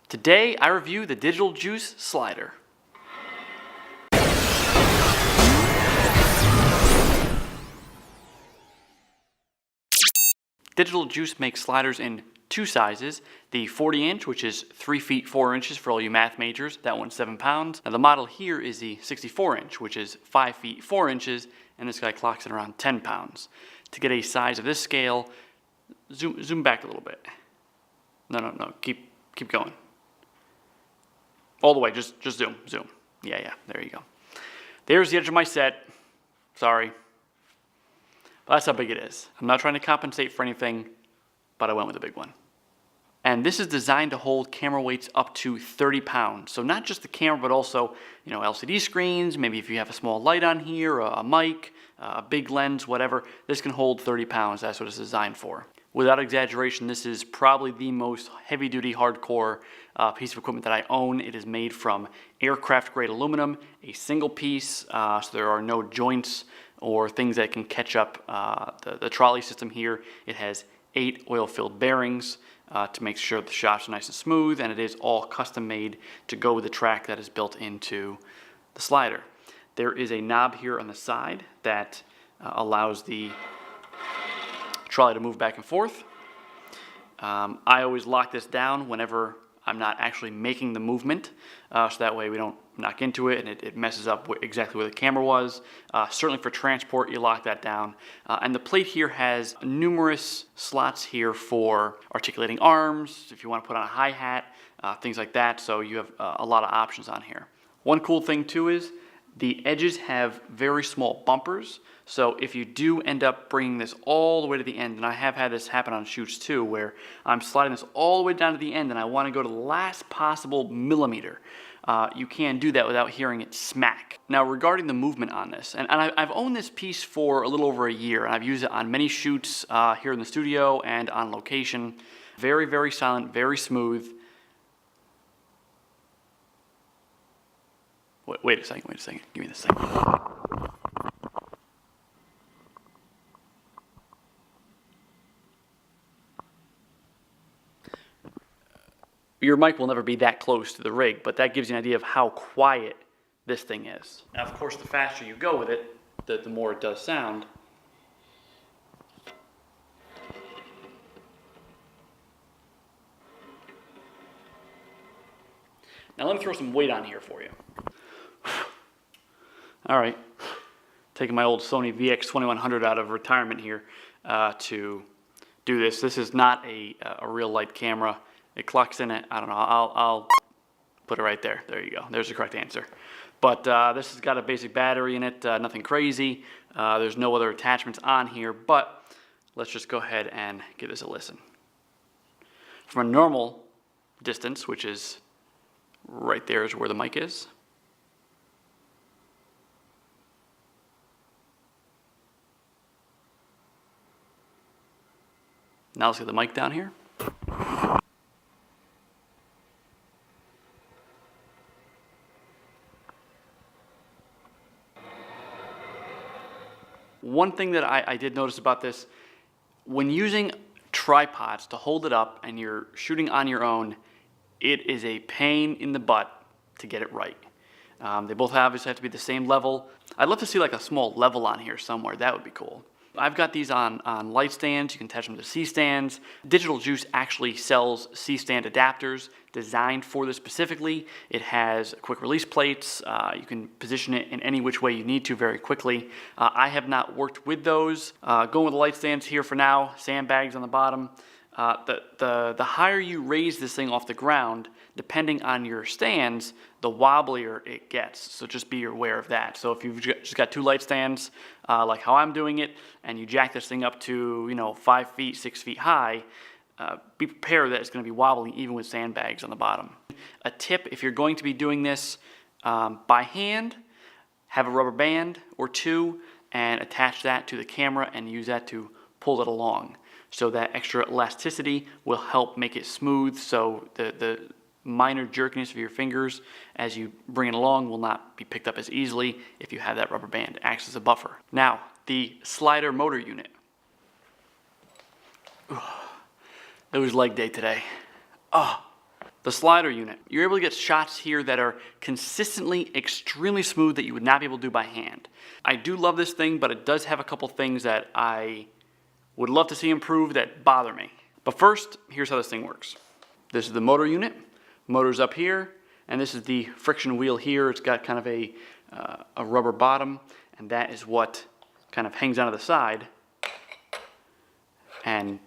Today I review the Digital Juice Slyder. Digital Juice makes sliders in two sizes, the 40-inch, which is 3 feet 4 inches for all you math majors. That one's 7 pounds. Now the model here is the 64-inch, which is 5 feet 4 inches, and this guy clocks in around 10 pounds. To get a size of this scale, zoom back a little bit. No, keep going. All the way, just zoom. Yeah, there you go. There's the edge of my set. Sorry. But that's how big it is. I'm not trying to compensate for anything, but I went with a big one. And this is designed to hold camera weights up to 30 pounds. So not just the camera, but also, LCD screens, maybe if you have a small light on here, a mic, a big lens, whatever, this can hold 30 pounds. That's what it's designed for. Without exaggeration, this is probably the most heavy-duty, hardcore piece of equipment that I own. It is made from aircraft-grade aluminum, a single piece, so there are no joints or things that can catch up the trolley system here. It has 8 oil-filled bearings to make sure the shots are nice and smooth, and it is all custom-made to go with the track that is built into the slider. There is a knob here on the side that allows the trolley to move back and forth. I always lock this down whenever I'm not actually making the movement, so that way we don't knock into it and it messes up exactly where the camera was. Certainly for transport, you lock that down. And the plate here has numerous slots here for articulating arms, if you want to put on a hi-hat, things like that, so you have a lot of options on here. One cool thing too is the edges have very small bumpers, so if you do end up bringing this all the way to the end, and I have had this happen on shoots too, where I'm sliding this all the way down to the end and I want to go to the last possible millimeter, you can do that without hearing it smack. Now regarding the movement on this, and I've owned this piece for a little over a year, and I've used it on many shoots here in the studio and on location. Very, very silent, very smooth. Wait a second, give me this thing. Your mic will never be that close to the rig, but that gives you an idea of how quiet this thing is. Now, of course, the faster you go with it, the more it does sound. Now let me throw some weight on here for you. All right, taking my old Sony VX2100 out of retirement here to do this. This is not a real light camera. It clocks in at, I don't know, I'll put it right there. There you go. There's the correct answer. But this has got a basic battery in it, nothing crazy. There's no other attachments on here, but let's just go ahead and give this a listen. From a normal distance, which is right there is where the mic is. Now let's get the mic down here. One thing that I did notice about this, when using tripods to hold it up and you're shooting on your own, it is a pain in the butt to get it right. They both obviously have to be the same level. I'd love to see like a small level on here somewhere. That would be cool. I've got these on light stands. You can attach them to C-stands. Digital Juice actually sells C-stand adapters designed for this specifically. It has quick release plates. You can position it in any which way you need to very quickly. I have not worked with those. Going with the light stands here for now, sandbags on the bottom. The higher you raise this thing off the ground, depending on your stands, the wobblier it gets. So just be aware of that. So if you've just got 2 light stands, like how I'm doing it, and you jack this thing up to 5 feet, 6 feet high, be prepared that it's going to be wobbling even with sandbags on the bottom. A tip, if you're going to be doing this by hand, have a rubber band or 2 and attach that to the camera and use that to pull it along. So that extra elasticity will help make it smooth, so the minor jerkiness of your fingers as you bring it along will not be picked up as easily if you have that rubber band. It acts as a buffer. Now, the Slyder motor unit. It was leg day today. Oh, The Slyder unit. You're able to get shots here that are consistently extremely smooth that you would not be able to do by hand. I do love this thing, but it does have a couple things that I would love to see improved that bother me. But first, here's how this thing works. This is the motor unit. Motor's up here, and this is the friction wheel here. It's got kind of a rubber bottom, and that is what kind of hangs onto the side and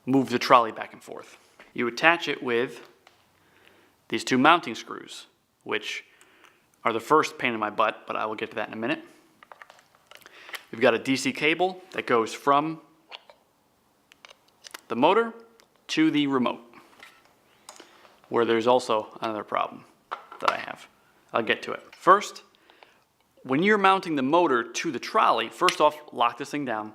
moves the trolley back and forth. You attach it with these two mounting screws, which are the first pain in my butt, but I will get to that in a minute. We've got a DC cable that goes from the motor to the remote, where there's also another problem that I have. I'll get to it. First, when you're mounting the motor to the trolley, first off, lock this thing down.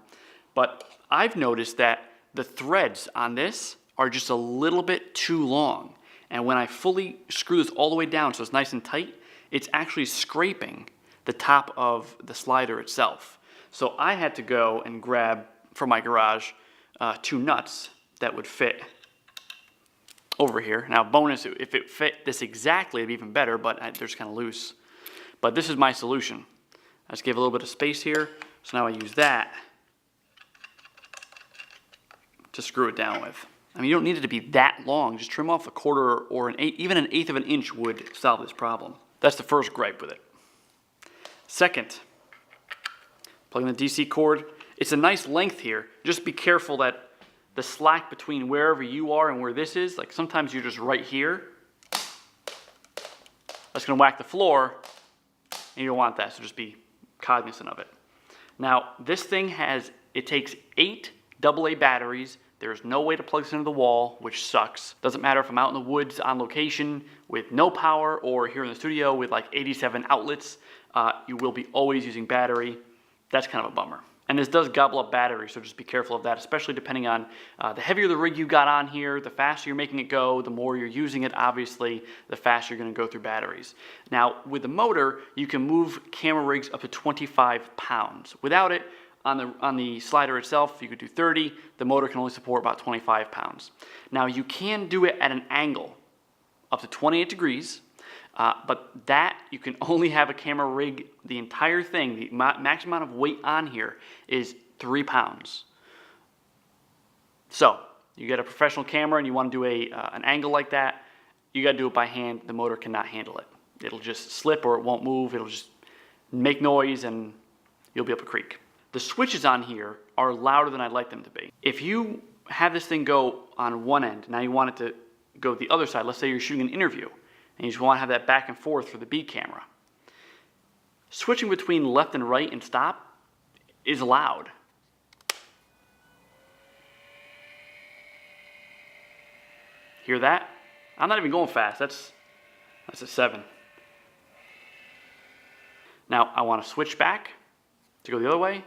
But I've noticed that the threads on this are just a little bit too long. And when I fully screw this all the way down so it's nice and tight, it's actually scraping the top of the slider itself. So I had to go and grab, from my garage, 2 nuts that would fit over here. Now bonus, if it fit this exactly, it'd be even better, but they're just kind of loose. But this is my solution. I just gave a little bit of space here, so now I use that to screw it down with. I mean, you don't need it to be that long. Just trim off a quarter or an eighth, even an eighth of an inch would solve this problem. That's the first gripe with it. Second, plug in the DC cord. It's a nice length here. Just be careful that the slack between wherever you are and where this is, like sometimes you're just right here. That's gonna whack the floor, and you don't want that, so just be cognizant of it. Now, this thing it takes 8 AA batteries. There's no way to plug this into the wall, which sucks. Doesn't matter if I'm out in the woods on location with no power or here in the studio with like 87 outlets, you will be always using battery. That's kind of a bummer. And this does gobble up battery, so just be careful of that, especially depending on the heavier the rig you got on here, the faster you're making it go, the more you're using it, obviously, the faster you're gonna go through batteries. Now, with the motor, you can move camera rigs up to 25 pounds. Without it, on the slider itself, you could do 30. The motor can only support about 25 pounds. Now, you can do it at an angle up to 28 degrees, but that you can only have a camera rig, the entire thing, the max amount of weight on here is 3 pounds. So, you get a professional camera and you want to do an angle like that, you got to do it by hand. The motor cannot handle it. It'll just slip or it won't move. It'll just make noise and you'll be up a creek. The switches on here are louder than I'd like them to be. If you have this thing go on one end, now you want it to go the other side. Let's say you're shooting an interview and you just want to have that back and forth for the B camera. Switching between left and right and stop is loud. Hear that? I'm not even going fast. That's a 7. Now I want to switch back to go the other way.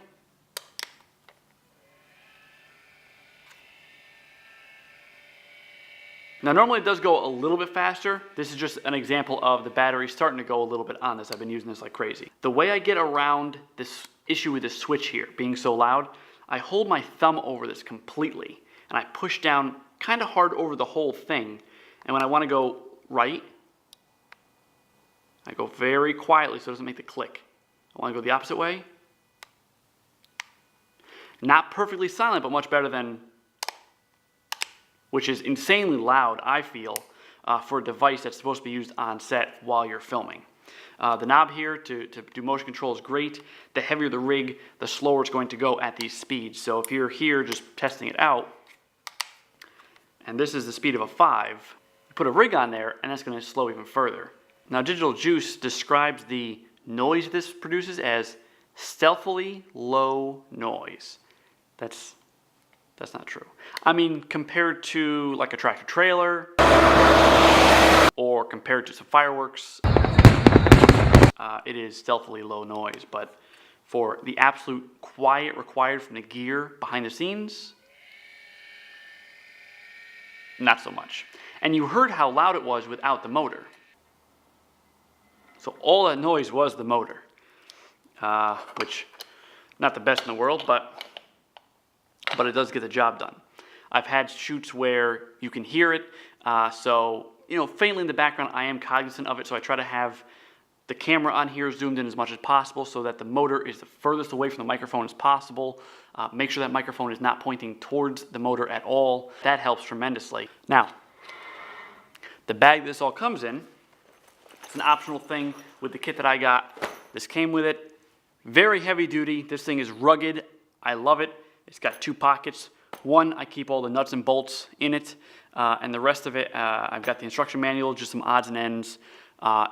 Now normally it does go a little bit faster. This is just an example of the battery starting to go a little bit on this. I've been using this like crazy. The way I get around this issue with this switch here being so loud, I hold my thumb over this completely and I push down kind of hard over the whole thing. And when I want to go right, I go very quietly so it doesn't make the click. I want to go the opposite way. Not perfectly silent, but much better than, which is insanely loud, I feel, for a device that's supposed to be used on set while you're filming. The knob here to do motion control is great. The heavier the rig, the slower it's going to go at these speeds. So if you're here just testing it out, and this is the speed of a 5, you put a rig on there and that's going to slow even further. Now Digital Juice describes the noise this produces as stealthily low noise. That's not true. I mean, compared to like a tractor trailer or compared to some fireworks, it is stealthily low noise. But for the absolute quiet required from the gear behind the scenes, not so much. And you heard how loud it was without the motor. So all that noise was the motor, which not the best in the world, but it does get the job done. I've had shoots where you can hear it, so faintly in the background, I am cognizant of it, so I try to have the camera on here zoomed in as much as possible so that the motor is the furthest away from the microphone as possible. Make sure that microphone is not pointing towards the motor at all. That helps tremendously. Now, the bag this all comes in, it's an optional thing with the kit that I got. This came with it. Very heavy duty. This thing is rugged. I love it. It's got 2 pockets. One, I keep all the nuts and bolts in it, and the rest of it, I've got the instruction manual, just some odds and ends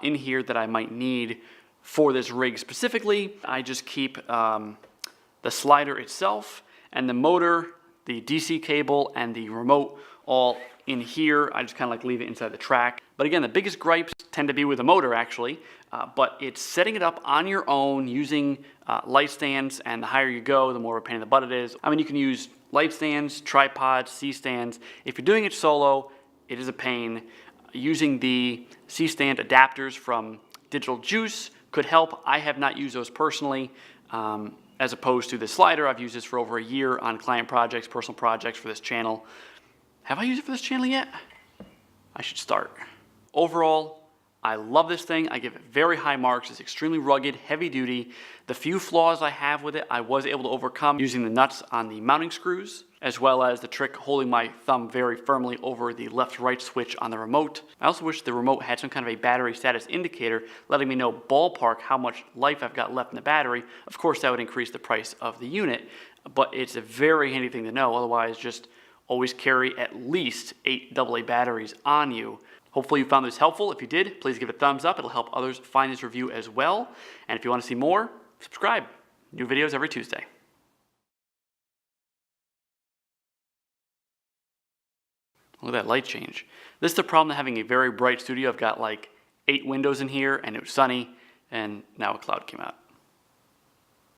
in here that I might need for this rig specifically. I just keep the slider itself and the motor, the DC cable, and the remote all in here. I just kind of like leave it inside the track. But again, the biggest gripes tend to be with the motor actually, but it's setting it up on your own using light stands, and the higher you go, the more of a pain in the butt it is. I mean, you can use light stands, tripods, C-stands. If you're doing it solo, it is a pain. Using the C-stand adapters from Digital Juice could help. I have not used those personally, as opposed to the slider. I've used this for over a year on client projects, personal projects for this channel. Have I used it for this channel yet? I should start. Overall, I love this thing. I give it very high marks. It's extremely rugged, heavy duty. The few flaws I have with it, I was able to overcome using the nuts on the mounting screws, as well as the trick holding my thumb very firmly over the left-right switch on the remote. I also wish the remote had some kind of a battery status indicator letting me know ballpark how much life I've got left in the battery. Of course, that would increase the price of the unit, but it's a very handy thing to know. Otherwise, just always carry at least 8 AA batteries on you. Hopefully you found this helpful. If you did, please give it a thumbs up. It'll help others find this review as well. And if you want to see more, subscribe. New videos every Tuesday. Look at that light change. This is the problem of having a very bright studio. I've got like 8 windows in here, and it was sunny, and now a cloud came out.